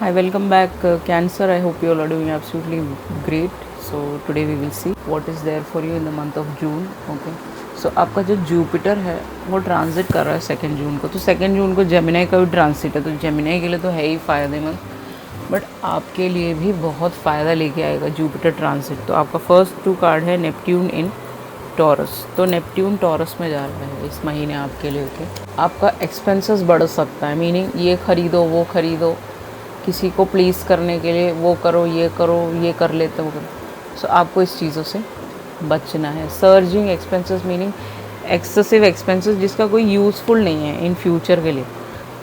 Hi, welcome back, Cancer. I hope you all are doing absolutely great. So today we will see what is there for you in the month of June. Okay. So आपका जो Jupiter है वो transit कर रहा है 2 जून को, तो 2 जून को जेमिनी का भी ट्रांजिट है, तो जेमिनी के लिए तो है ही फ़ायदेमंद, बट आपके लिए भी बहुत फ़ायदा लेके आएगा जुपिटर ट्रांजिट। तो आपका फर्स्ट 2 कार्ड है नेपट्यून इन टॉरस, तो नेपट्यून टॉरस में जा रहा है इस महीने आपके लिए। ओके, आपका एक्सपेंसेस बढ़ सकता है, मीनिंग ये ख़रीदो वो ख़रीदो, किसी को प्लीज़ करने के लिए वो करो, ये कर लेते हो, सो आपको इस चीज़ों से बचना है। Surging expenses meaning excessive expenses जिसका कोई यूज़फुल नहीं है इन फ्यूचर के लिए,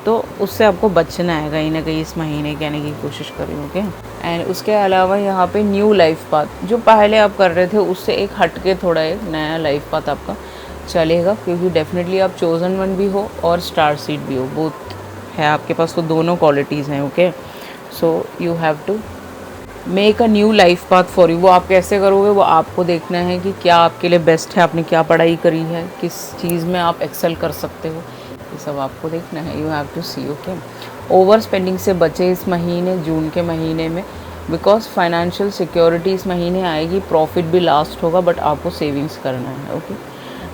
तो उससे आपको बचना है कहीं ना कहीं इस महीने कहने की कोशिश करें। ओके, एंड उसके अलावा यहाँ पे न्यू लाइफ पाथ जो पहले आप कर रहे थे उससे एक हट के थोड़ा एक नया लाइफ पाथ आपका चलेगा, क्योंकि डेफिनेटली आप चोजन वन भी हो और स्टार सीड भी हो, बोथ है आपके पास, तो दोनों क्वालिटीज़ हैं। Okay, so you have to make a new life path for you. वो आप कैसे करोगे वो आपको देखना है कि क्या आपके लिए बेस्ट है, आपने क्या पढ़ाई करी है, किस चीज़ में आप एक्सेल कर सकते हो, ये सब आपको देखना है। You have to see. Okay, over spending से बचे इस महीने, जून के महीने में, बिकॉज फाइनेंशियल सिक्योरिटी इस महीने आएगी, प्रॉफिट भी लास्ट होगा, बट आपको सेविंग्स करना है। ओके,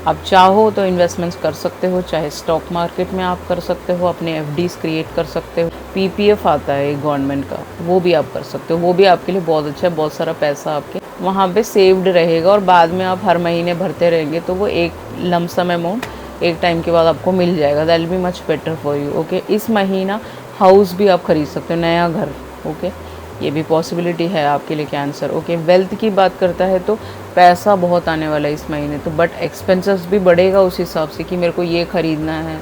आप चाहो तो इन्वेस्टमेंट्स कर सकते हो, चाहे स्टॉक मार्केट में आप कर सकते हो, अपने एफडीज क्रिएट कर सकते हो, पीपीएफ आता है गवर्नमेंट का, वो भी आप कर सकते हो, वो भी आपके लिए बहुत अच्छा है, बहुत सारा पैसा आपके वहाँ पे सेव्ड रहेगा, और बाद में आप हर महीने भरते रहेंगे तो वो एक लमसम अमाउंट एक टाइम के बाद आपको मिल जाएगा। That will be much better for you. Okay, इस महीना हाउस भी आप खरीद सकते हो, नया घर। ओके, ये भी पॉसिबिलिटी है आपके लिए कैंसर। ओके, वेल्थ की बात करता है तो पैसा बहुत आने वाला है इस महीने, तो बट एक्सपेंसेस भी बढ़ेगा उस हिसाब से कि मेरे को ये ख़रीदना है,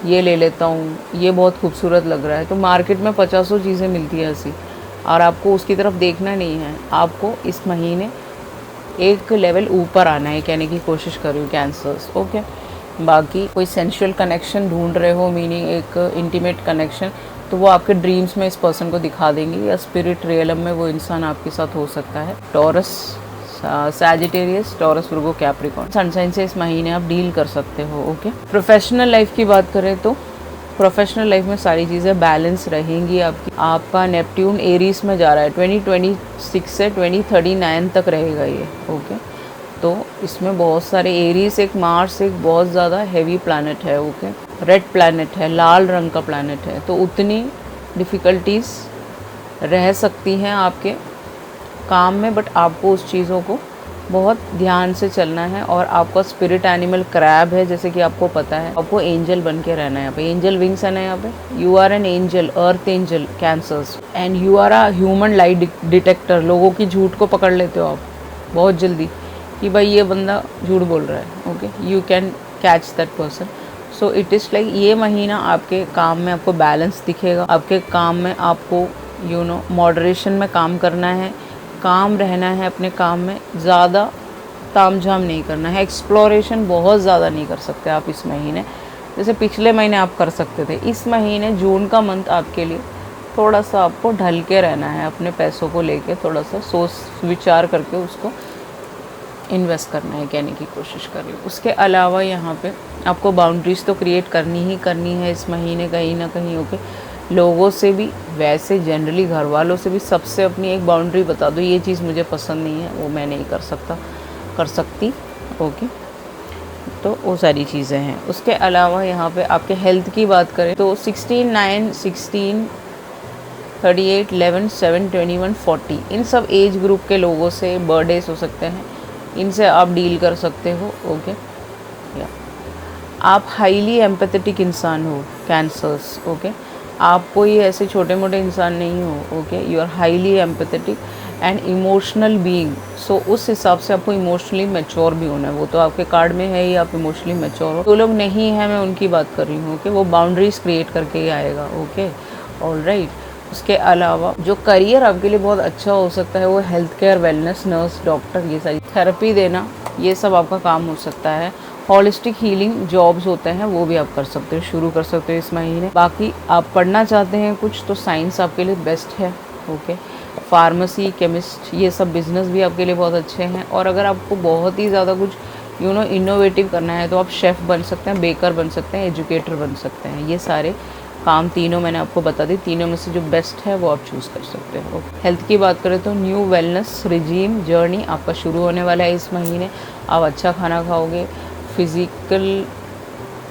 ये ले लेता हूँ, ये बहुत खूबसूरत लग रहा है, तो मार्केट में 50 चीज़ें मिलती है ऐसी, और आपको उसकी तरफ देखना नहीं है, आपको इस महीने एक लेवल ऊपर आना है कहने की कोशिश करूँ कैंसर्स। ओके, बाकी कोई सेंशुअल कनेक्शन ढूंढ रहे हो, मीनिंग एक इंटीमेट कनेक्शन, तो वो आपके ड्रीम्स में इस पर्सन को दिखा देंगे, या स्पिरिट रियलम में वो इंसान आपके साथ हो सकता है। टॉरस, सैजिटेरियस, टॉरस, वर्गो, कैप्रिकॉर्न, सनसाइन से इस महीने आप डील कर सकते हो। ओके, प्रोफेशनल लाइफ की बात करें तो प्रोफेशनल लाइफ में सारी चीज़ें बैलेंस रहेंगी आपकी। आपका नेपट्यून एरीज में जा रहा है, 2026 से 2039 तक रहेगा ये। ओके, तो इसमें बहुत सारे एरीज, एक मार्स एक बहुत ज़्यादा हैवी प्लैनेट है। ओके, रेड प्लैनेट है, लाल रंग का प्लैनेट है, तो उतनी डिफ़िकल्टीज़ रह सकती हैं आपके काम में, बट आपको उस चीज़ों को बहुत ध्यान से चलना है। और आपका स्पिरिट एनिमल क्रैब है, जैसे कि आपको पता है, आपको एंजल बन के रहना है। यहाँ पे एंजल विंग्स है ना, यहाँ पे you are an angel, earth angel, cancers, and you are a human light detector. लोगों की झूठ को पकड़ लेते हो आप बहुत जल्दी कि भाई ये बंदा झूठ बोल रहा है। Okay, you can catch that person. So it is like ये महीना आपके काम में आपको बैलेंस दिखेगा, आपके काम में आपको मॉडरेशन में काम करना है, काम रहना है अपने काम में, ज़्यादा तामझाम नहीं करना है, एक्सप्लोरेशन बहुत ज़्यादा नहीं कर सकते आप इस महीने, जैसे पिछले महीने आप कर सकते थे। इस महीने जून का मंथ आपके लिए थोड़ा सा आपको ढल के रहना है, अपने पैसों को लेके थोड़ा सा सोच विचार करके उसको इन्वेस्ट करना है कहने की कोशिश कर रही हूँ। उसके अलावा यहाँ पे आपको बाउंड्रीज़ तो क्रिएट करनी ही करनी है इस महीने कहीं ना कहीं। ओके, लोगों से भी, वैसे जनरली घर वालों से भी, सबसे अपनी एक बाउंड्री बता दो, ये चीज़ मुझे पसंद नहीं है, वो मैं नहीं कर सकती। ओके, तो वो सारी चीज़ें हैं। उसके अलावा यहाँ पे आपके हेल्थ की बात करें तो 16, 9, 16, 38, 11, 7, 21, 40 इन सब एज ग्रुप के लोगों से बर्थडेज हो सकते हैं, इनसे आप डील कर सकते हो। ओके, या आप हाईली एम्पैथेटिक इंसान हो कैंसर्स। ओके, आप कोई ऐसे छोटे मोटे इंसान नहीं हो। Okay, you are highly empathetic and emotional being, so उस हिसाब से आपको इमोशनली मैच्योर भी होना है। वो तो आपके कार्ड में है ही, आप इमोशनली मैच्योर हो। तो लोग नहीं है, मैं उनकी बात कर रही हूँ। ओके, वो बाउंड्रीज क्रिएट करके ही आएगा। Okay, alright. उसके अलावा जो करियर आपके लिए बहुत अच्छा हो सकता है वो health care, wellness, nurse, doctor, ये सारी थेरेपी देना, ये सब आपका काम हो सकता है। हॉलिस्टिक हीलिंग जॉब्स होते हैं वो भी आप कर सकते हो, शुरू कर सकते हो इस महीने। बाकी आप पढ़ना चाहते हैं कुछ तो साइंस आपके लिए बेस्ट है। ओके, फार्मेसी, केमिस्ट, ये सब बिजनेस भी आपके लिए बहुत अच्छे हैं। और अगर आपको बहुत ही ज़्यादा कुछ इनोवेटिव करना है तो आप शेफ़ बन सकते हैं, बेकर बन सकते हैं, एजुकेटर बन सकते हैं। ये सारे काम तीनों मैंने आपको बता दी, तीनों में से जो बेस्ट है वो आप चूज़ कर सकते हो। हेल्थ की बात करें तो न्यू वेलनेस रिजीम जर्नी आपका शुरू होने वाला है इस महीने। आप अच्छा खाना खाओगे, फिज़िकल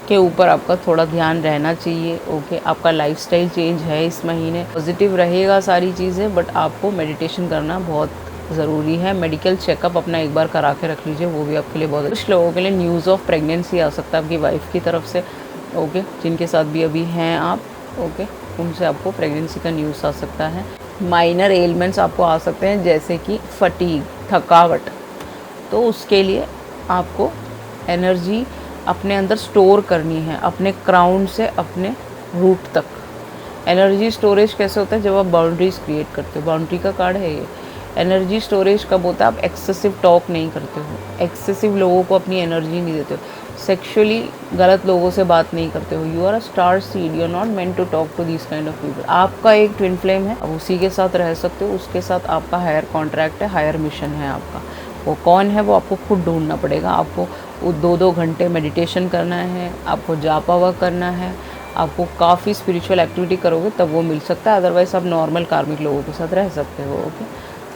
के ऊपर आपका थोड़ा ध्यान रहना चाहिए। ओके, आपका लाइफस्टाइल चेंज है इस महीने, पॉजिटिव रहेगा सारी चीज़ें, बट आपको मेडिटेशन करना बहुत ज़रूरी है। मेडिकल चेकअप अपना एक बार करा के रख लीजिए, वो भी आपके लिए बहुत। कुछ लोगों के लिए न्यूज़ ऑफ प्रेगनेंसी आ सकता है आपकी वाइफ की तरफ से। ओके, जिनके साथ भी अभी हैं आप, ओके, उनसे आपको प्रेगनेंसी का न्यूज़ आ सकता है। माइनर एलिमेंट्स आपको आ सकते हैं जैसे कि फटीग, थकावट, तो उसके लिए आपको एनर्जी अपने अंदर स्टोर करनी है, अपने क्राउन से अपने रूट तक। एनर्जी स्टोरेज कैसे होता है? जब आप बाउंड्रीज क्रिएट करते हो। बाउंड्री का कार्ड है ये। एनर्जी स्टोरेज कब होता है? आप एक्सेसिव टॉक नहीं करते हो, एक्सेसिव लोगों को अपनी एनर्जी नहीं देते हो, सेक्सुअली गलत लोगों से बात नहीं करते हो। You are a star seed, you are not meant to talk to this kind of people. आपका एक ट्विन फ्लेम है, अब उसी के साथ रह सकते हो, उसके साथ आपका हायर कॉन्ट्रैक्ट है, हायर मिशन है आपका। वो कौन है वो आपको खुद ढूंढना पड़ेगा। आपको वो 2-2 घंटे मेडिटेशन करना है, आपको जापा वर्क करना है, आपको काफ़ी स्पिरिचुअल एक्टिविटी करोगे तब वो मिल सकता है, अदरवाइज़ आप नॉर्मल कार्मिक लोगों के साथ रह सकते हो। ओके,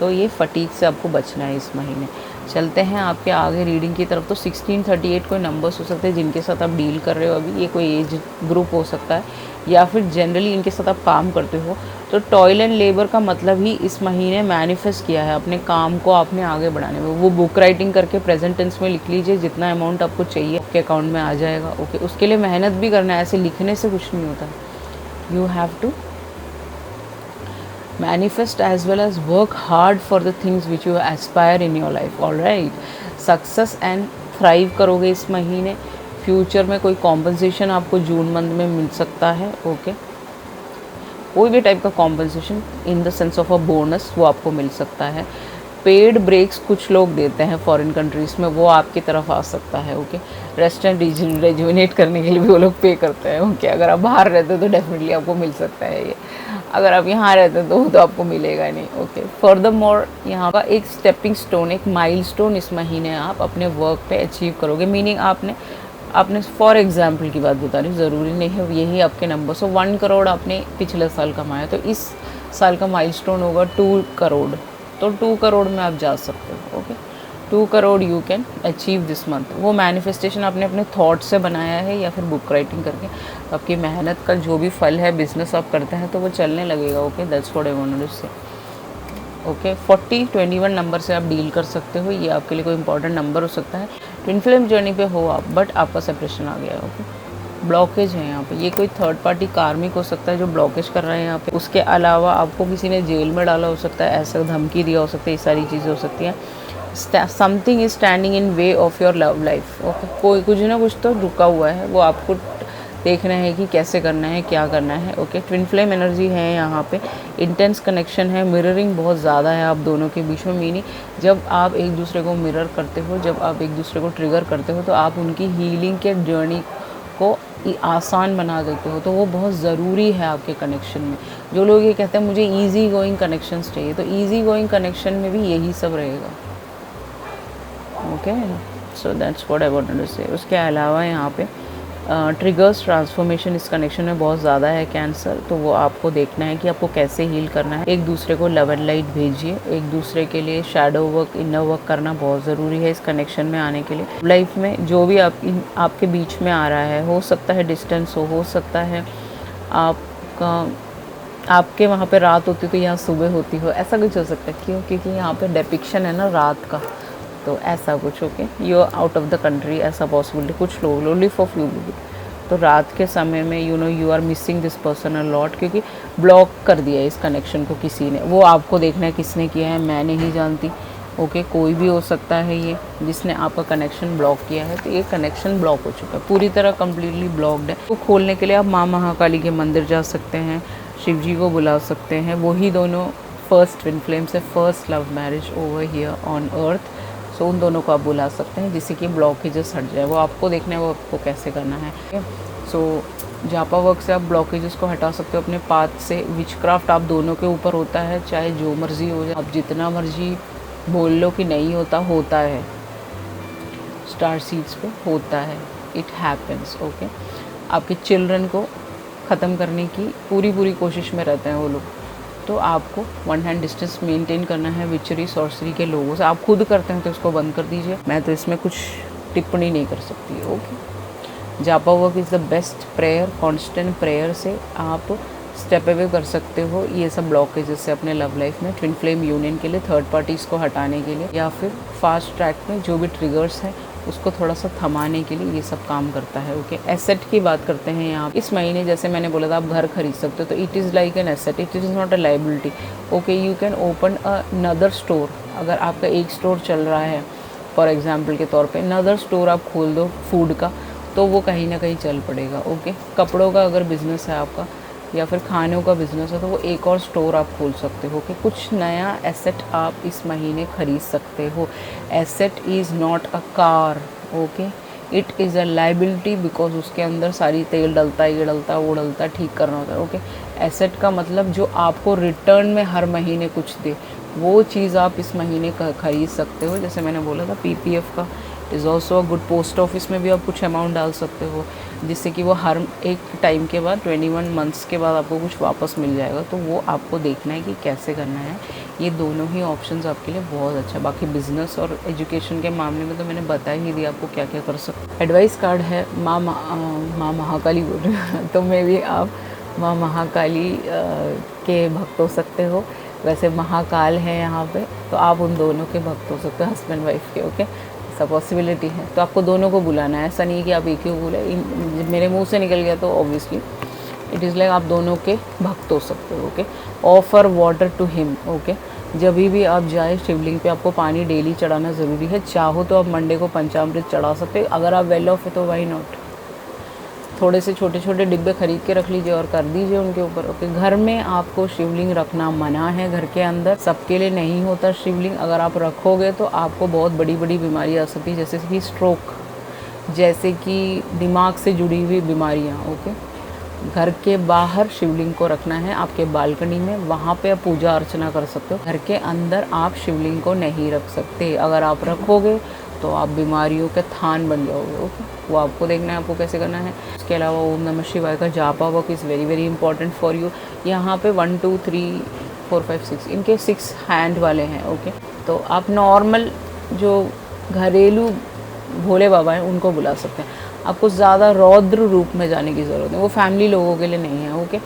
तो ये फटीक से आपको बचना है इस महीने। चलते हैं आपके आगे रीडिंग की तरफ। तो 1638 कोई नंबर्स हो सकते हैं जिनके साथ आप डील कर रहे हो अभी। ये कोई एज ग्रुप हो सकता है या फिर जनरली इनके साथ आप काम करते हो। तो टॉयल एंड लेबर का मतलब ही इस महीने मैनिफेस्ट किया है अपने काम को आपने आगे बढ़ाने में। वो बुक राइटिंग करके प्रेजेंट टेंस में लिख लीजिए, जितना अमाउंट आपको चाहिए आपके अकाउंट में आ जाएगा। ओके, उसके लिए मेहनत भी करना है, ऐसे लिखने से कुछ नहीं होता। You have to manifest as well as work hard for the things which you aspire in your life. all right, success and thrive करोगे इस महीने। फ्यूचर में कोई कॉम्पनसेशन आपको जून मंथ में मिल सकता है। ओके, कोई भी टाइप का compensation in the sense of a bonus वो आपको मिल सकता है। पेड ब्रेक्स कुछ लोग देते हैं फॉरेन कंट्रीज़ में, वो आपकी तरफ आ सकता है। ओके, रेस्ट एंड रेजुविनेट करने के लिए भी वो लोग पे करते हैं। ओके, अगर आप बाहर रहते हो तो डेफिनेटली आपको मिल सकता है ये, अगर आप यहाँ रहते हो तो आपको मिलेगा नहीं। ओके, फर्दर मोर यहाँ का एक स्टेपिंग स्टोन, एक माइलस्टोन इस महीने आप अपने वर्क पे अचीव करोगे। मीनिंग आपने फॉर एग्जाम्पल की बात बता रही, ज़रूरी नहीं है यही आपके नंबर। सो 1 करोड़ आपने पिछले साल कमाया, तो इस साल का माइलस्टोन होगा 2 करोड़। तो 2 करोड़ में आप जा सकते हो। Okay, 2 crore you can achieve this month. वो मैनिफेस्टेशन आपने अपने थॉट से बनाया है या फिर बुक राइटिंग करके, तो आपकी मेहनत का जो भी फल है, बिजनेस आप करते हैं तो वो चलने लगेगा। Okay, that's what I wanted to say. Okay, 40-21 number से आप डील कर सकते हो, ये आपके लिए कोई इंपॉर्टेंट नंबर हो सकता है। ट्विन फ्लेम जर्नी पे हो आप, बट आपका सेपरेशन आ गया है। ओके, ब्लॉकेज है यहाँ पे, ये कोई थर्ड पार्टी कार्मिक हो सकता है जो ब्लॉकेज कर रहा है यहाँ पे। उसके अलावा आपको किसी ने जेल में डाला हो सकता है, ऐसा धमकी दिया हो सकता है, ये सारी चीज़ें हो सकती हैं। Something is standing in way of your love life. Okay, कोई कुछ ना कुछ तो रुका हुआ है, वो आपको देखना है कि कैसे करना है, क्या करना है। ओके, ट्विन फ्लेम एनर्जी है यहाँ पे, इंटेंस कनेक्शन है, मिररिंग बहुत ज़्यादा है आप दोनों के बीच में। मीनिंग जब आप एक दूसरे को मिरर करते हो, जब आप एक दूसरे को ट्रिगर करते हो, तो आप उनकी हीलिंग के जर्नी को आसान बना देते हो। तो वो बहुत ज़रूरी है आपके कनेक्शन में। जो लोग ये कहते हैं मुझे ईजी गोइंग कनेक्शंस चाहिए, तो ईजी गोइंग कनेक्शन में भी यही सब रहेगा। Okay, so that's what I wanted to say. उसके अलावा यहाँ पे ट्रिगर्स ट्रांसफॉर्मेशन इस कनेक्शन में बहुत ज़्यादा है कैंसर, तो वो आपको देखना है कि आपको कैसे हील करना है। एक दूसरे को लव एंड लाइट भेजिए, एक दूसरे के लिए शैडो वर्क, इनर वर्क करना बहुत ज़रूरी है इस कनेक्शन में आने के लिए। लाइफ में जो भी आपके बीच में आ रहा है, हो सकता है डिस्टेंस हो सकता है आपके वहाँ पे रात होती तो यहाँ सुबह होती हो, ऐसा कुछ हो सकता है। क्यों? क्योंकि यहाँ पे डिपिक्शन है ना रात का, तो ऐसा कुछ। Okay, you are out of the country, ऐसा पॉसिबिलिटी कुछ लोग ओनली फॉर फ्यू लोग। तो रात के समय में you are missing this person a lot, क्योंकि ब्लॉक कर दिया है इस कनेक्शन को किसी ने। वो आपको देखना है किसने किया है, मैं नहीं जानती। ओके, कोई भी हो सकता है ये जिसने आपका कनेक्शन ब्लॉक किया है। तो ये कनेक्शन ब्लॉक हो चुका है, पूरी तरह कम्प्लीटली ब्लॉक्ड है। तो खोलने के लिए आप माँ महाकाली के मंदिर जा सकते हैं, शिव जी को बुला सकते हैं। वही दोनों फर्स्ट ट्विन फ्लेम से first love marriage over here on earth, so उन दोनों को आप बुला सकते हैं जिससे कि ब्लॉकेजेस हट जाए। वो आपको देखना है वो आपको कैसे करना है। सो जापा वर्क से आप ब्लॉकेजेस को हटा सकते हो अपने पाथ से। विचक्राफ्ट आप दोनों के ऊपर होता है, चाहे जो मर्जी हो जाए, आप जितना मर्जी बोल लो कि नहीं होता, होता है। स्टार सीड्स पे होता है, इट हैपन्स। ओके, आपके चिल्ड्रन को ख़त्म करने की पूरी कोशिश में रहते हैं वो लोग। तो आपको 1 हैंड डिस्टेंस मेंटेन करना है विचरी सॉर्सरी के लोगों से। आप खुद करते हैं तो उसको बंद कर दीजिए, मैं तो इसमें कुछ टिप्पणी नहीं कर सकती। Okay, japa work is the best prayer. Constant prayer से आप स्टेप अवे कर सकते हो ये सब ब्लॉकेजेस से अपने लव लाइफ में, ट्विन फ्लेम यूनियन के लिए, थर्ड पार्टीज़ को हटाने के लिए, या फिर फास्ट ट्रैक में जो भी ट्रिगर्स हैं उसको थोड़ा सा थमाने के लिए ये सब काम करता है। ओके, एसेट की बात करते हैं यहाँ। इस महीने जैसे मैंने बोला था आप घर खरीद सकते हो, तो it is like an asset, it is not a liability. Okay, you can open another store. अगर आपका एक स्टोर चल रहा है फॉर एग्जाम्पल के तौर पे, अनदर स्टोर आप खोल दो फूड का, तो वो कहीं ना कहीं चल पड़ेगा। ओके, कपड़ों का अगर बिज़नेस है आपका या फिर खानों का बिज़नेस है तो वो एक और स्टोर आप खोल सकते हो कि कुछ नया एसेट आप इस महीने खरीद सकते हो। Asset is not a car. Okay, it is a liability, because उसके अंदर सारी तेल डलता है, ये डलता है, वो डलता है, ठीक करना होता है। ओके, एसेट का मतलब जो आपको रिटर्न में हर महीने कुछ दे, वो चीज़ आप इस महीने खरीद सकते हो। जैसे मैंने बोला था पीपीएफ का is also a good. Post office में भी आप कुछ अमाउंट डाल सकते हो जिससे कि वो हर एक टाइम के बाद 21 मंथ्स के बाद आपको कुछ वापस मिल जाएगा। तो वो आपको देखना है कि कैसे करना है। ये दोनों ही ऑप्शंस आपके लिए बहुत अच्छा। बाकी बिज़नेस और एजुकेशन के मामले में तो मैंने बता ही दिया आपको क्या क्या कर सकते। एडवाइस कार्ड है माँ महाकाली बोल रही हूँ तो मैं भी आप माँ महाकाली के भक्त हो सकते हो। वैसे महाकाल है यहाँ पे, तो आप उन दोनों के भक्त हो सकते हो, हस्बैंड वाइफ के। ओके, ऐसा पॉसिबिलिटी है, तो आपको दोनों को बुलाना है, ऐसा नहीं कि आप एक ही को बुलाए। मेरे मुंह से निकल गया तो ऑब्वियसली इट इज़ लाइक आप दोनों के भक्त हो सकते हो। Okay, offer water to him. Okay, जब भी आप जाए शिवलिंग पे आपको पानी डेली चढ़ाना ज़रूरी है। चाहो तो आप मंडे को पंचामृत चढ़ा सकते हो, अगर आप वेल ऑफ है तो वाई नॉट। थोड़े से छोटे छोटे डिब्बे खरीद के रख लीजिए और कर दीजिए उनके ऊपर। ओके, घर में आपको शिवलिंग रखना मना है, घर के अंदर सबके लिए नहीं होता शिवलिंग। अगर आप रखोगे तो आपको बहुत बड़ी बड़ी बीमारी आ सकती है, जैसे कि स्ट्रोक, जैसे कि दिमाग से जुड़ी हुई बीमारियाँ। ओके, घर के बाहर शिवलिंग को रखना है, आपके बालकनी में, वहाँ पे आप पूजा अर्चना कर सकते हो। घर के अंदर आप शिवलिंग को नहीं रख सकते, अगर आप रखोगे तो आप बीमारियों के थान बन जाओगे। ओके, वो आपको देखना है आपको कैसे करना है। इसके अलावा ओम नमः शिवाय का जापा work is very very important for you. यहाँ पे 1 2 3 4 5 6 इनके 6 हैंड वाले हैं। ओके, तो आप नॉर्मल जो घरेलू भोले बाबा हैं उनको बुला सकते हैं। आपको ज़्यादा रौद्र रूप में जाने की ज़रूरत है, वो फैमिली लोगों के लिए नहीं है। ओके,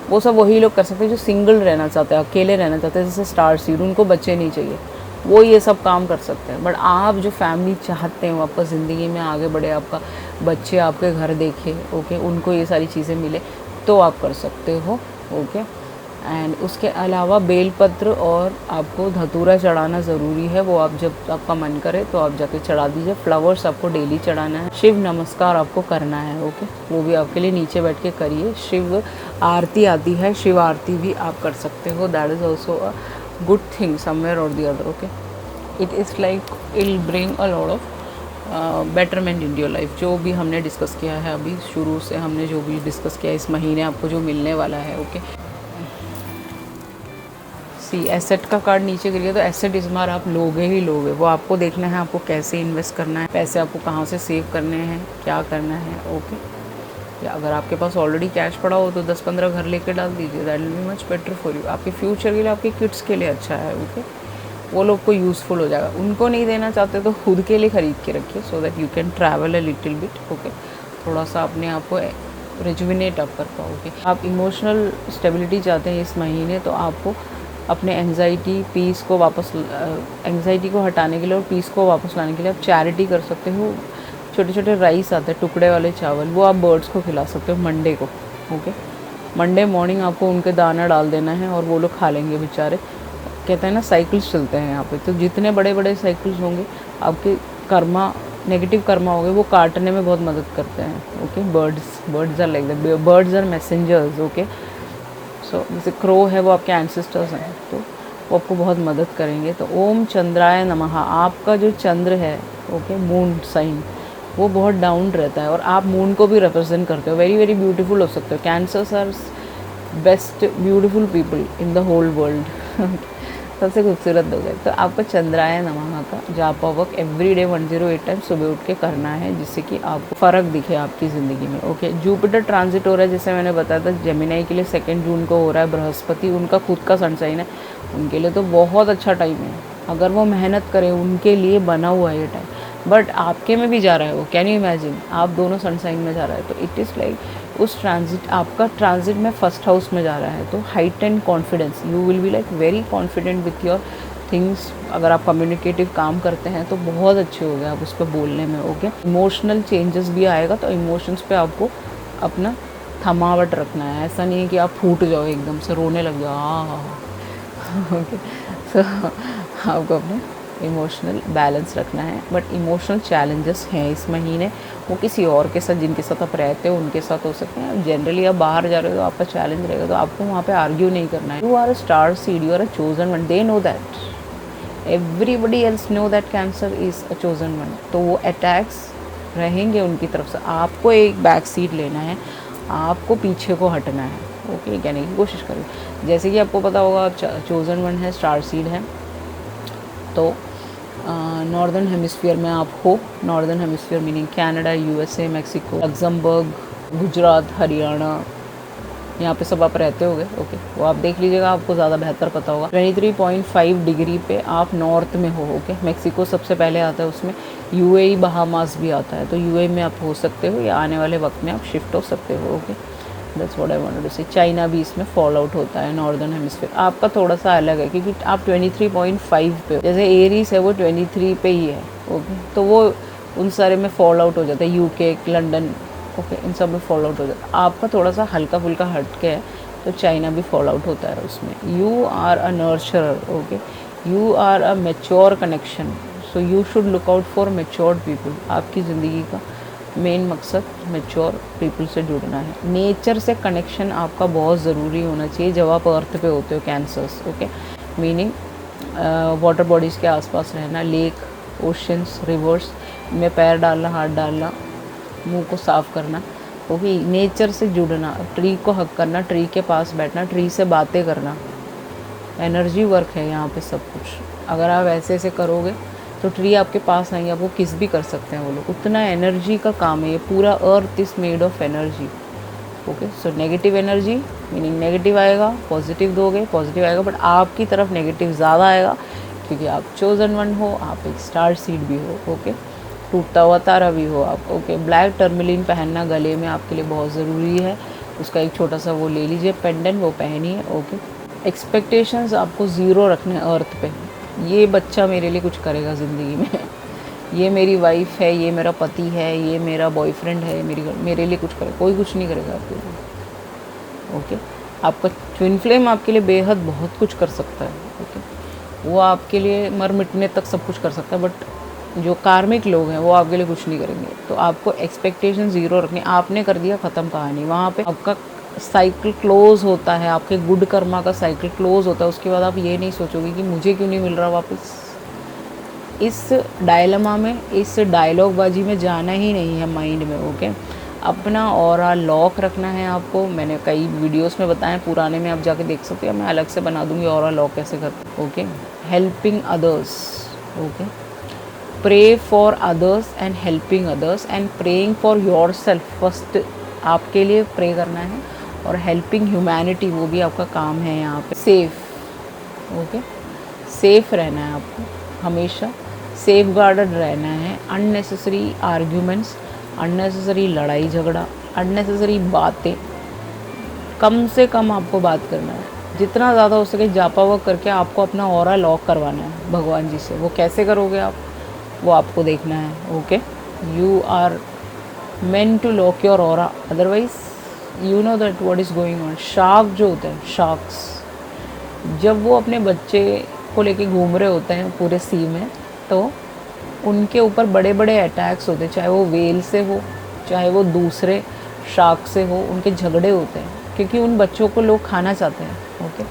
वो सब वही लोग कर सकते हैं जो सिंगल रहना चाहते हैं, अकेले रहना चाहते हैं, जैसे स्टार सीड, उनको बच्चे नहीं चाहिए, वो ये सब काम कर सकते हैं। बट आप जो फैमिली चाहते हो, आपका ज़िंदगी में आगे बढ़े, आपका बच्चे आपके घर देखे, ओके, उनको ये सारी चीज़ें मिले, तो आप कर सकते हो। ओके, एंड उसके अलावा बेलपत्र और आपको धतूरा चढ़ाना ज़रूरी है। वो आप जब आपका मन करे तो आप जाके चढ़ा दीजिए। फ्लावर्स आपको डेली चढ़ाना है। शिव नमस्कार आपको करना है। ओके, वो भी आपके लिए नीचे बैठ के करिए। शिव आरती आती है, शिव आरती भी आप कर सकते हो। That is also a good thing somewhere और the other. Okay, it is like I'll bring a lot of betterment in your life. जो भी हमने डिस्कस किया है अभी शुरू से, हमने जो भी डिस्कस किया इस महीने आपको जो मिलने वाला है। ओके, सी एसेट का कार्ड नीचे गिर गया, तो एसेट इस बार आप लोगे ही लोगे। वो आपको देखना है आपको कैसे इन्वेस्ट करना है, पैसे आपको कहाँ से सेव करने हैं, क्या करना है। ओके, या अगर आपके पास ऑलरेडी कैश पड़ा हो तो 10-15 घर लेके डाल दीजिए। That will be much better for you. आपके फ्यूचर के लिए, आपके किड्स के लिए अच्छा है। ओके, वो लोग को यूज़फुल हो जाएगा। उनको नहीं देना चाहते तो खुद के लिए ख़रीद के रखिए, सो that you can travel a little bit. Okay, थोड़ा सा अपने आप को रिजुविनेट अप कर पाओगे। आप इमोशनल स्टेबिलिटी चाहते हैं इस महीने, तो आपको अपने एंग्जाइटी पीस को वापस, एंग्जाइटी को हटाने के लिए और पीस को वापस लाने के लिए आप चैरिटी कर सकते हो। छोटे छोटे राइस आते हैं, टुकड़े वाले चावल, वो आप बर्ड्स को खिला सकते हो मंडे को। ओके, मंडे मॉर्निंग आपको उनके दाना डाल देना है और वो लोग खा लेंगे बेचारे। कहते हैं ना साइकिल्स चलते हैं यहाँ पे, तो जितने बड़े बड़े साइकिल्स होंगे आपके कर्मा, नेगेटिव कर्मा होंगे, वो काटने में बहुत मदद करते हैं। Okay, birds are like that, birds are messengers. Okay, so जैसे क्रो है वो आपके एंसेस्टर्स हैं, तो वो आपको बहुत मदद करेंगे। तो ओम चंद्राय नमः। आपका जो चंद्र है, ओके, मून साइन, वो बहुत डाउन रहता है और आप मून को भी रिप्रेजेंट करते हो। वेरी वेरी ब्यूटीफुल हो सकते हो। Cancers are best beautiful people in the whole world. सबसे खूबसूरत 2 गज। तो आपको चंद्रायन नमः का जापा वर्क एवरी डे 108 टाइम सुबह उठ के करना है, जिससे कि आपको फ़र्क दिखे आपकी ज़िंदगी में। ओके, जुपिटर ट्रांजिट हो रहा है, जैसे मैंने बताया था जेमिनी के लिए 2 जून को हो रहा है। बृहस्पति उनका खुद का सनसाइन है, उनके लिए तो बहुत अच्छा टाइम है। अगर वो मेहनत करें, उनके लिए बना हुआ है ये टाइम। बट आपके में भी जा रहा है वो, कैन यू इमेजिन, आप दोनों सनसाइन में जा रहा है। तो इट इज़ लाइक उस ट्रांजिट, आपका ट्रांजिट में फर्स्ट हाउस में जा रहा है, तो height and confidence, you will be like very confident with your things. अगर आप कम्युनिकेटिव काम करते हैं तो बहुत अच्छे हो गए आप उस पर बोलने में। ओके, इमोशनल चेंजेस भी आएगा, तो इमोशंस पे आपको अपना थमावट रखना है। ऐसा नहीं है कि आप फूट जाओ एकदम से, रोने लग जाओ। ओके, सो आपको अपने इमोशनल बैलेंस रखना है। बट इमोशनल चैलेंजेस हैं इस महीने, वो किसी और के साथ, जिनके साथ आप रहते हो उनके साथ हो सकते हैं। जनरली आप बाहर जा रहे हो तो आपका चैलेंज रहेगा, तो आपको वहाँ पे आर्ग्यू नहीं करना है। You are a star seed, you are a chosen one, they know that, everybody else know that cancer is a chosen one. तो वो अटैक्स रहेंगे उनकी तरफ से, आपको एक बैक सीट लेना है, आपको पीछे को हटना है। ओके, कहने की कोशिश करें। जैसे कि आपको पता होगा, आप चोजन वन है, स्टार सीड है, तो नॉर्दर्न हेमिस्फीयर में आप हो। Northern hemisphere meaning Canada, USA, Mexico, Luxembourg, Gujarat, Haryana, यहाँ पे सब आप रहते होगे। ओके, वो आप देख लीजिएगा, आपको ज़्यादा बेहतर पता होगा। 23.5 डिग्री पे आप नॉर्थ में हो। ओके, मेक्सिको सबसे पहले आता है, उसमें यूएई, बहामास भी आता है, तो यूएई में आप हो सकते हो, या आने वाले वक्त में आप शिफ्ट हो सकते हो। Okay, that's what I wanted to say. China भी इसमें फॉल आउट होता है, नॉर्दर्न हेमिस्फीयर। आपका थोड़ा सा अलग है, क्योंकि आप 23.5 पे हो, जैसे एरीज है वो 23 पे ही है। ओके, तो वो उन सारे में फॉल आउट हो जाता है, यूके, लंदन, ओके, इन सब में फॉल आउट हो जाता है। आपका थोड़ा सा हल्का फुल्का हट के है, तो चाइना भी फॉल आउट होता है उसमें। You are a nurturer, okay, you are a mature connection, so you should look out for matured people. आपकी ज़िंदगी का मेन मकसद मेच्योर पीपल से जुड़ना है। नेचर से कनेक्शन आपका बहुत ज़रूरी होना चाहिए जब आप अर्थ पे होते हो, cancers. Okay, meaning water bodies के आसपास रहना, लेक, ओशंस, रिवर्स में पैर डालना, हाथ डालना, मुंह को साफ़ करना। ओके, नेचर से जुड़ना, ट्री को हक करना, ट्री के पास बैठना, ट्री से बातें करना। एनर्जी वर्क है यहाँ पे सब कुछ। अगर आप ऐसे ऐसे करोगे तो ट्री आपके पास आएंगे, आपको किस भी कर सकते हैं वो लोग, उतना एनर्जी का काम है ये। पूरा earth is made of energy. Okay, so negative energy meaning negative आएगा, पॉजिटिव दोगे पॉजिटिव आएगा, बट आपकी तरफ नेगेटिव ज़्यादा आएगा, क्योंकि आप चोजन वन हो, आप एक स्टार सीड भी हो। ओके, टूटता हुआ तारा भी हो आप। ओके, ब्लैक टर्मलिन पहनना गले में आपके लिए बहुत ज़रूरी है, उसका एक छोटा सा वो ले लीजिए पेंडेंट, वो पहनिए। ओके, एक्सपेक्टेशंस आपको ज़ीरो रखने अर्थ पे। ये बच्चा मेरे लिए कुछ करेगा ज़िंदगी में, ये मेरी वाइफ है, ये मेरा पति है, ये मेरा बॉयफ्रेंड है, मेरे लिए कुछ करेगा, कोई कुछ नहीं करेगा आपके लिए। ओके, आपका ट्विन फ्लेम आपके लिए बेहद बहुत कुछ कर सकता है। ओके, वो आपके लिए मर मिटने तक सब कुछ कर सकता है, बट जो कार्मिक लोग हैं वो आपके लिए कुछ नहीं करेंगे। तो आपको एक्सपेक्टेशन ज़ीरो रखनी, आपने कर दिया ख़त्म कहानी, वहाँ पे आपका साइकिल क्लोज होता है, आपके गुड कर्मा का साइकिल क्लोज होता है। उसके बाद आप ये नहीं सोचोगे कि मुझे क्यों नहीं मिल रहा वापस। इस डायलमा में, इस डायलॉग बाजी में जाना ही नहीं है माइंड में। ओके, अपना ऑरा लॉक रखना है आपको। मैंने कई वीडियोस में बताया, पुराने में आप जाके देख सकते हो, मैं अलग से बना दूंगी ऑरा लॉक कैसे करते। Okay, helping others. Okay, pray for others and helping others and praying for yourself. First आपके लिए प्रे करना है, और हेल्पिंग ह्यूमैनिटी वो भी आपका काम है यहाँ पे। सेफ, ओके, सेफ रहना है आपको, हमेशा सेफ गार्डेड रहना है। अननेसेसरी आर्ग्यूमेंट्स, अननेसेसरी लड़ाई झगड़ा, अननेसेसरी बातें, कम से कम आपको बात करना है। जितना ज़्यादा हो सके जापा वर्क करके आपको अपना ऑरा लॉक करवाना है भगवान जी से। वो कैसे करोगे आप, वो आपको देखना है। Okay, you are meant to lock your aura, otherwise you know that what is going on. Shark जो होते हैं, शार्क्स, जब वो अपने बच्चे को लेके घूम रहे होते हैं पूरे सी में, तो उनके ऊपर बड़े बड़े अटैक्स होते हैं, चाहे वो वेल से हो, चाहे वो दूसरे शार्क से हो, उनके झगड़े होते हैं, क्योंकि उन बच्चों को लोग खाना चाहते हैं। ओके,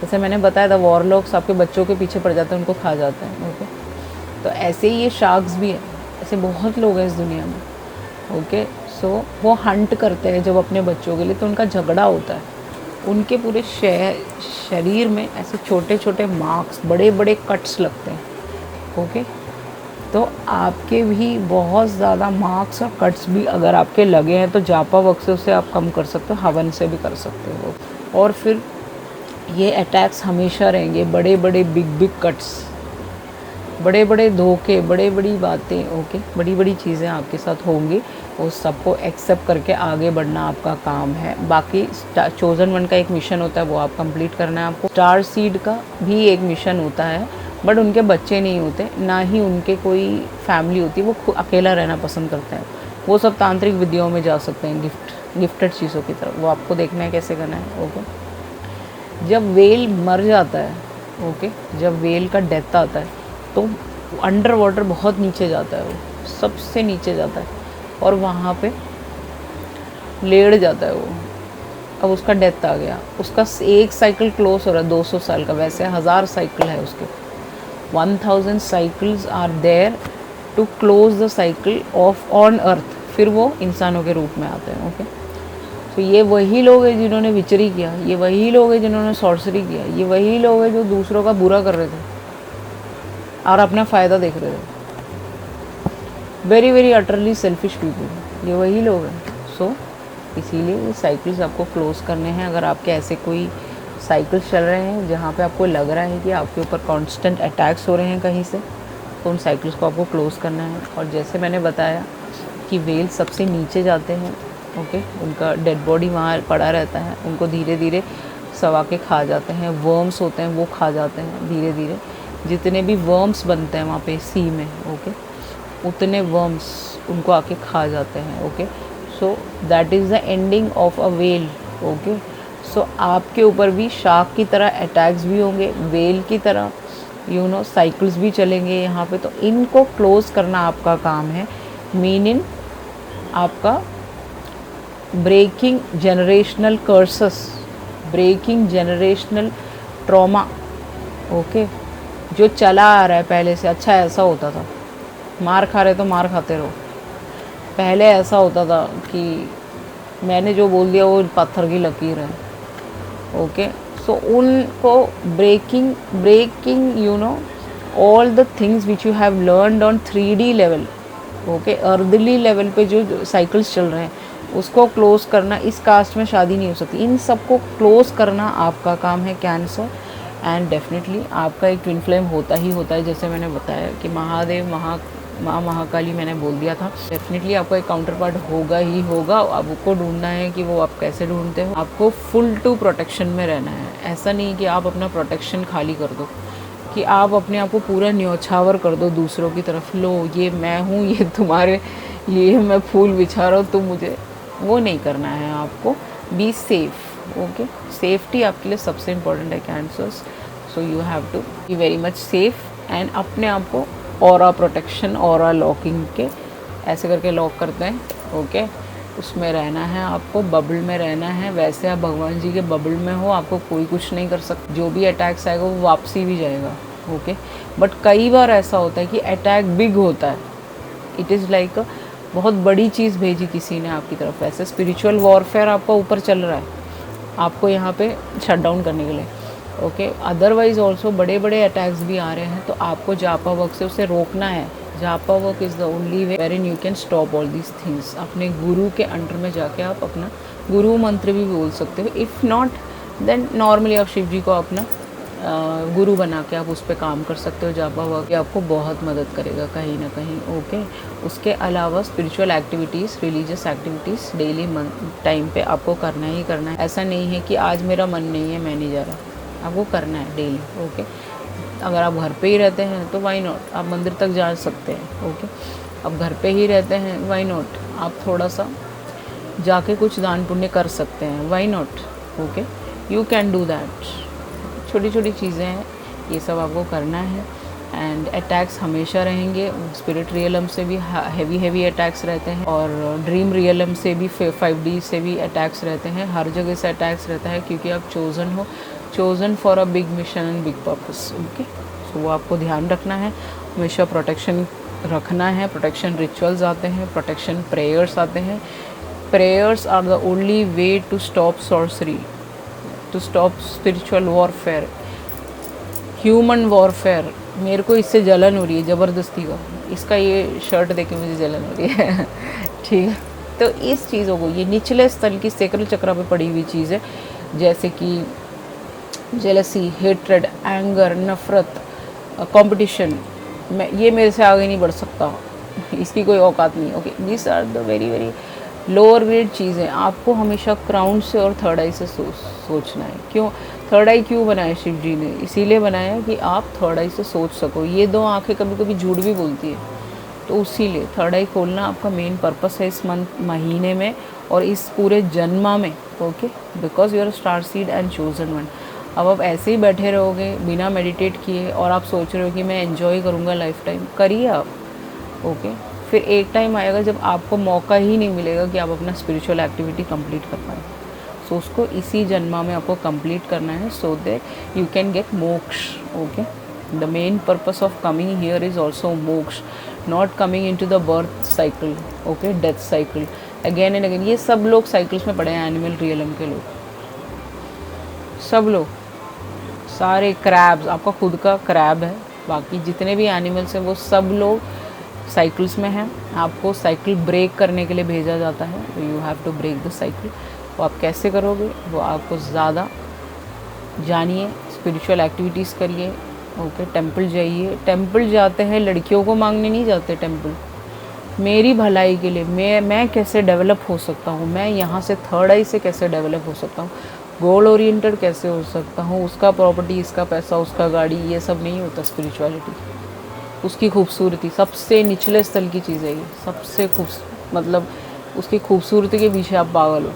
जैसे मैंने बताया था, वॉरलॉक्स आपके बच्चों के पीछे पड़ जाते हैं, उनको खा जाते हैं। ओके, तो ऐसे ही ये शार्क्स भी हैं, ऐसे बहुत लोग हैं इस दुनिया में। ओके, सो वो हंट करते हैं जब अपने बच्चों के लिए, तो उनका झगड़ा होता है। उनके पूरे शरीर में ऐसे छोटे छोटे मार्क्स, बड़े बड़े कट्स लगते हैं। ओके, तो आपके भी बहुत ज़्यादा मार्क्स और कट्स भी अगर आपके लगे हैं तो जापा वर्क से उसे आप कम कर सकते हो, हवन से भी कर सकते हो। और फिर ये अटैक्स हमेशा रहेंगे, बड़े बड़े बिग कट्स, बड़े बड़े धोखे, बड़े बड़ी बातें। ओके, बड़ी बड़ी चीज़ें आपके साथ होंगी, उस सबको एक्सेप्ट करके आगे बढ़ना आपका काम है। बाकी चोज़न वन का एक मिशन होता है, वो आप कंप्लीट करना है आपको। स्टार सीड का भी एक मिशन होता है, बट उनके बच्चे नहीं होते, ना ही उनके कोई फैमिली होती, वो खुद अकेला रहना पसंद करते हैं। वो सब तांत्रिक विधियों में जा सकते हैं, गिफ्टेड चीज़ों की तरफ। वो आपको देखना है कैसे करना है। ओके, जब वेल मर जाता है, ओके, जब वेल का डेथ आता है तो अंडर वाटर बहुत नीचे जाता है, वो सबसे नीचे जाता है और वहाँ पे लेट जाता है वो। अब उसका डेथ आ गया, उसका एक साइकिल क्लोज हो रहा है 200 साल का, वैसे 1000 साइकिल है उसके। 1000 cycles are there to close the cycle of on earth. फिर वो इंसानों के रूप में आते हैं। ओके, तो ये वही लोग हैं जिन्होंने विचरी किया, ये वही लोग हैं जिन्होंने सॉर्सरी किया, ये वही लोग हैं जो दूसरों का बुरा कर रहे थे और अपना फ़ायदा देख रहे थे। Very very utterly selfish people, ये वही लोग हैं। सो इसीलिए ये साइकिल्स आपको क्लोज करने हैं। अगर आपके ऐसे कोई साइकिल्स चल रहे हैं जहाँ पे आपको लग रहा है कि आपके ऊपर कांस्टेंट अटैक्स हो रहे हैं कहीं से, तो उन साइकिल्स को आपको क्लोज करना है। और जैसे मैंने बताया कि वेल सबसे नीचे जाते हैं, ओके, उनका डेड बॉडी वहाँ पड़ा रहता है, उनको धीरे धीरे सवा के खा जाते हैं। वर्म्स होते हैं, वो खा जाते हैं धीरे धीरे। जितने भी वर्म्स बनते हैं वहाँ पे सी में, ओके, उतने वर्म्स उनको आके खा जाते हैं। Okay, so that is the ending of a well. Okay, so आपके ऊपर भी शार्क की तरह अटैक्स भी होंगे, वेल की तरह साइकिल्स भी चलेंगे यहाँ पे। तो इनको क्लोज करना आपका काम है। मीनिंग आपका breaking generational curses, breaking generational trauma. Okay, जो चला आ रहा है पहले से। अच्छा, ऐसा होता था, मार खा रहे तो मार खाते रहो। पहले ऐसा होता था कि मैंने जो बोल दिया वो पत्थर की लकीर है। ओके, सो उनको breaking all the things which you have learned on 3D level. Okay, earthly level पे जो साइकिल्स चल रहे हैं उसको क्लोज करना। इस कास्ट में शादी नहीं हो सकती, इन सबको क्लोज करना आपका काम है, कैंसर। एंड डेफिनेटली आपका एक ट्विन फ्लेम होता ही होता है, जैसे मैंने बताया कि महादेव माँ महाकाली मैंने बोल दिया था। डेफिनेटली आपका एक काउंटर पार्ट होगा ही होगा। आपको ढूंढना है कि वो आप कैसे ढूंढते हो। आपको फुल टू प्रोटेक्शन में रहना है। ऐसा नहीं कि आप अपना प्रोटेक्शन खाली कर दो, कि आप अपने आप को पूरा न्यौछावर कर दो दूसरों की तरफ। लो, ये मैं हूँ, ये तुम्हारे लिए मैं फूल बिछा रहा हूँ, तो मुझे वो नहीं करना है। आपको बी सेफ। ओके, सेफ्टी आपके लिए सबसे इम्पोर्टेंट है, cancers. So you have to be very much safe and अपने आप को ऑरा प्रोटेक्शन, ऑरा लॉकिंग के ऐसे करके लॉक करते हैं। ओके, उसमें रहना है आपको, बबल में रहना है। वैसे आप भगवान जी के बबल में हो, आपको कोई कुछ नहीं कर सकता। जो भी अटैक्स आएगा वो वापसी भी जाएगा। ओके, बट कई बार ऐसा होता है कि अटैक बिग होता है, इट इज़ लाइक बहुत बड़ी चीज़ भेजी किसी ने आपकी तरफ। ऐसे स्पिरिचुअल वॉरफेयर आपका ऊपर चल रहा है, आपको यहाँ पे शट डाउन करने के लिए। ओके, अदरवाइज ऑल्सो बड़े बड़े अटैक्स भी आ रहे हैं, तो आपको जापा वर्क से उसे रोकना है। Japa work is the only way wherein you can stop all these things. अपने गुरु के अंडर में जाके आप अपना गुरु मंत्र भी बोल सकते हो। इफ़ नॉट देन नॉर्मली आप शिव जी को अपना गुरु बना के आप उस पर काम कर सकते हो। जापा वर्क आपको बहुत मदद करेगा कहीं ना कहीं। ओके, उसके अलावा spiritual activities, religious activities daily time पे आपको करना ही करना है। ऐसा नहीं है कि आज मेरा मन नहीं है मैं नहीं जा रहा, आपको करना है डेली। ओके, अगर आप घर पे ही रहते हैं तो वाई नॉट, आप मंदिर तक जा सकते हैं। ओके, अब घर पे ही रहते हैं, वाई नॉट, आप थोड़ा सा जाके कुछ दान पुण्य कर सकते हैं, why not. Okay, you can do that. छोटी छोटी चीज़ें हैं, ये सब आपको करना है। एंड अटैक्स हमेशा रहेंगे। स्पिरिट रियलम से भी हैवी अटैक्स रहते हैं, और ड्रीम रियलम से भी 5D से भी अटैक्स रहते हैं। हर जगह से अटैक्स रहता है, क्योंकि आप चोज़न हो, chosen for a big mission and big purpose. Okay, so वो आपको ध्यान रखना है, हमेशा प्रोटेक्शन रखना है। प्रोटेक्शन रिचुअल्स आते हैं, प्रोटेक्शन प्रेयर्स आते हैं। Prayers are the only way to stop sorcery. To stop spiritual warfare, human warfare. मेरे को इससे जलन हो रही है ज़बरदस्ती का, इसका ये शर्ट देख के मुझे जलन हो रही है ठीक है। तो इस चीज़ों को, ये निचले स्थल की सेक्रल चक्र पे पड़ी हुई चीज़ है, जैसे कि जेलसी, हेट्रेड, एंगर, नफ़रत, कंपटीशन, मैं ये मेरे से आगे नहीं बढ़ सकता, इसकी कोई औकात नहीं। Okay, this are the very very lower grade चीज़ें। आपको हमेशा क्राउन से और थर्ड आई से सोचना है। क्यों थर्ड आई क्यों बनाया शिव जी ने? इसीलिए बनाया कि आप थर्ड आई से सोच सको। ये दो आंखें कभी कभी झूठ भी बोलती है, तो इसीलिए थर्ड आई खोलना आपका मेन पर्पस है इस महीने में और इस पूरे जन्मा में। Okay, because you are star seed and chosen one. अब आप ऐसे ही बैठे रहोगे बिना मेडिटेट किए और आप सोच रहे हो कि मैं एंजॉय करूँगा लाइफ टाइम, करिए आप। ओके, फिर एक टाइम आएगा जब आपको मौका ही नहीं मिलेगा कि आप अपना स्पिरिचुअल एक्टिविटी कंप्लीट कर पाए। सो उसको इसी जन्मा में आपको कंप्लीट करना है, so that you can get moksha. Okay, the main purpose of coming here is also moksha, not coming into the birth cycle, okay, death cycle again and again. ये सब लोग साइकिल्स में पड़े हैं, एनिमल रियलम के लोग, सब लोग, सारे क्रैब्स, आपका खुद का क्रैब है, बाकी जितने भी एनिमल्स हैं वो सब लोग साइकिल्स में हैं। आपको साइकिल ब्रेक करने के लिए भेजा जाता है, तो you have to break the cycle. वो आप कैसे करोगे, वो आपको ज़्यादा जानिए, स्पिरिचुअल एक्टिविटीज़ करिए। ओके, टेंपल जाइए। टेंपल जाते हैं लड़कियों को मांगने नहीं जाते टेंपल, मेरी भलाई के लिए। मैं कैसे डेवलप हो सकता हूँ, मैं यहाँ से थर्ड आई से कैसे डेवलप हो सकता हूँ, गोल ओरिएंटेड कैसे हो सकता हूँ, उसका प्रॉपर्टी, इसका पैसा, उसका गाड़ी, ये सब नहीं होता स्पिरिचुअलिटी। उसकी खूबसूरती सबसे निचले स्थल की चीज़ है ये, सबसे मतलब उसकी खूबसूरती के पीछे आप पागल हो।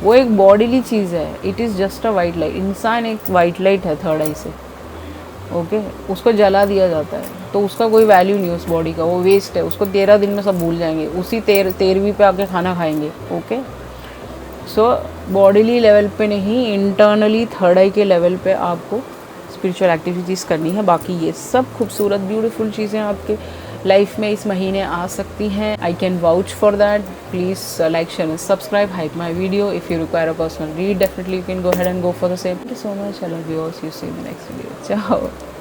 वो एक बॉडीली चीज़ है, it is just a white light. इंसान एक वाइट लाइट है थर्ड आई से। ओके, उसको जला दिया जाता है तो उसका कोई वैल्यू नहीं है उस बॉडी का, वो वेस्ट है। उसको 13 दिन में सब भूल जाएंगे, उसी 13वीं पे आके खाना खाएंगे। ओके, सो बॉडीली लेवल पे नहीं, इंटरनली थर्ड आई के लेवल पे आपको स्पिरिचुअल एक्टिविटीज़ करनी है। बाकी ये सब खूबसूरत ब्यूटीफुल चीज़ें आपके लाइफ में इस महीने आ सकती हैं। I can vouch for that. Please like, share and subscribe, hype my video. If you require a personal read, definitely you can go ahead and go for the same. Thank you so much. I love you all. See you soon in the next video. Ciao.